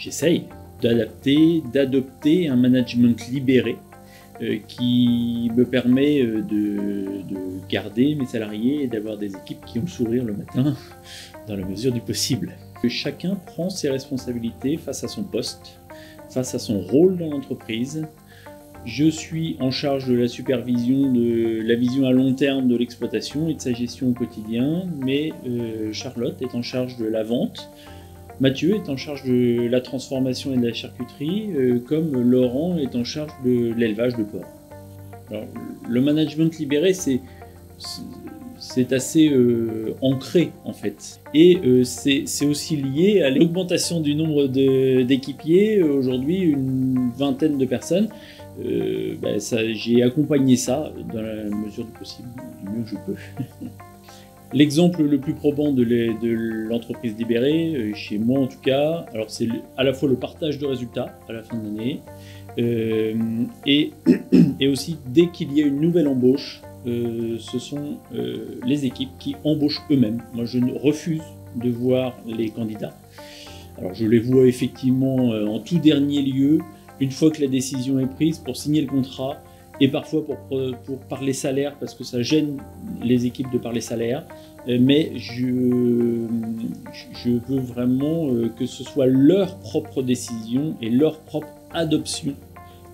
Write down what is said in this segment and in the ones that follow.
j'essaye d'adopter un management libéré qui me permet de garder mes salariés et d'avoir des équipes qui ont le sourire le matin dans la mesure du possible. Chacun prend ses responsabilités face à son poste, face à son rôle dans l'entreprise. Je suis en charge de la supervision, de la vision à long terme de l'exploitation et de sa gestion au quotidien, mais Charlotte est en charge de la vente, Mathieu est en charge de la transformation et de la charcuterie, comme Laurent est en charge de l'élevage de porc. Alors, le management libéré, c'est assez ancré en fait. Et c'est aussi lié à l'augmentation du nombre d'équipiers. Aujourd'hui, une vingtaine de personnes. J'ai accompagné ça dans la mesure du possible, du mieux que je peux. L'exemple le plus probant de l'entreprise libérée, chez moi en tout cas, alors c'est à la fois le partage de résultats à la fin de l'année et aussi dès qu'il y a une nouvelle embauche, ce sont les équipes qui embauchent eux-mêmes. Moi je refuse de voir les candidats. Alors je les vois effectivement en tout dernier lieu, une fois que la décision est prise pour signer le contrat, et parfois pour parler salaire, parce que ça gêne les équipes de parler salaire, mais je veux vraiment que ce soit leur propre décision et leur propre adoption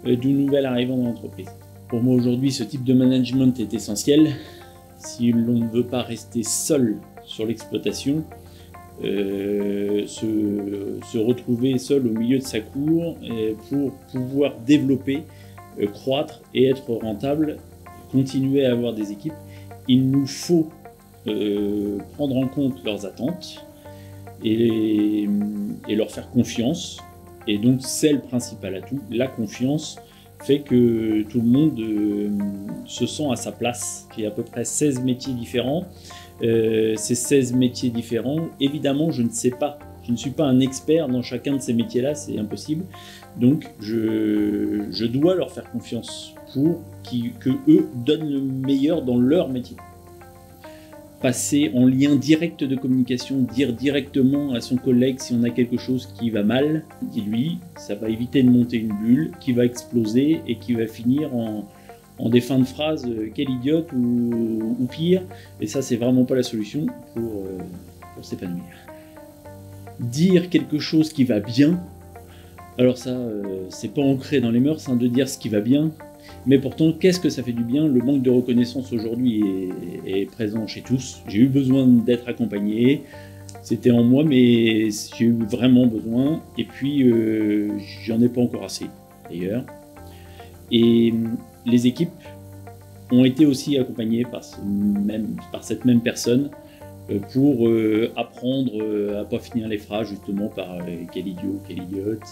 du nouvel arrivant dans l'entreprise. Pour moi aujourd'hui, ce type de management est essentiel. Si l'on ne veut pas rester seul sur l'exploitation, se retrouver seul au milieu de sa cour pour pouvoir développer, croître et être rentable, continuer à avoir des équipes, il nous faut prendre en compte leurs attentes et leur faire confiance. Et donc c'est le principal atout, la confiance fait que tout le monde se sent à sa place. Il y a à peu près 16 métiers différents. Ces 16 métiers différents, évidemment je ne sais pas, je ne suis pas un expert dans chacun de ces métiers-là, c'est impossible. Donc je dois leur faire confiance pour que eux donnent le meilleur dans leur métier. Passer en lien direct de communication, dire directement à son collègue si on a quelque chose qui va mal, dis-lui, ça va éviter de monter une bulle qui va exploser et qui va finir en des fins de phrase « quel idiote » ou pire. Et ça, c'est vraiment pas la solution pour s'épanouir. Dire quelque chose qui va bien, alors ça, c'est pas ancré dans les mœurs de dire ce qui va bien, mais pourtant, qu'est-ce que ça fait du bien? Le manque de reconnaissance aujourd'hui est présent chez tous. J'ai eu besoin d'être accompagné, c'était en moi, mais j'ai eu vraiment besoin, et puis j'en ai pas encore assez, d'ailleurs. Et les équipes ont été aussi accompagnées par cette même personne pour apprendre à pas finir les phrases justement par quel idiot, quelle idiote,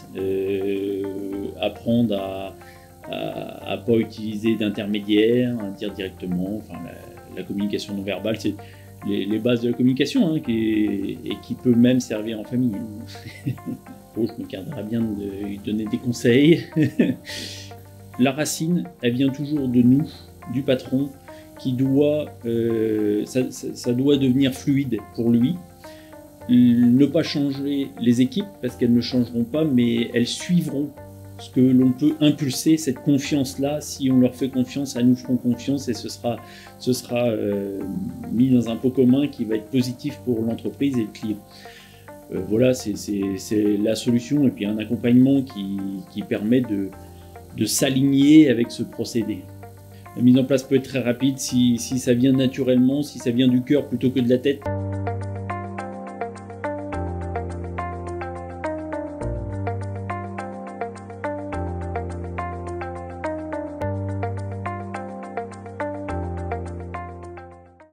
apprendre à pas utiliser d'intermédiaire, à dire directement, enfin la communication non verbale, c'est les bases de la communication et qui peut même servir en famille. Bon, je me garderai bien de lui donner des conseils. La racine, elle vient toujours de nous, du patron, qui doit, ça doit devenir fluide pour lui. Ne pas changer les équipes, parce qu'elles ne changeront pas, mais elles suivront ce que l'on peut impulser, cette confiance-là. Si on leur fait confiance, elles nous feront confiance et ce sera mis dans un pot commun qui va être positif pour l'entreprise et le client. Voilà, c'est la solution, et puis un accompagnement qui permet de s'aligner avec ce procédé. La mise en place peut être très rapide si ça vient naturellement, si ça vient du cœur plutôt que de la tête.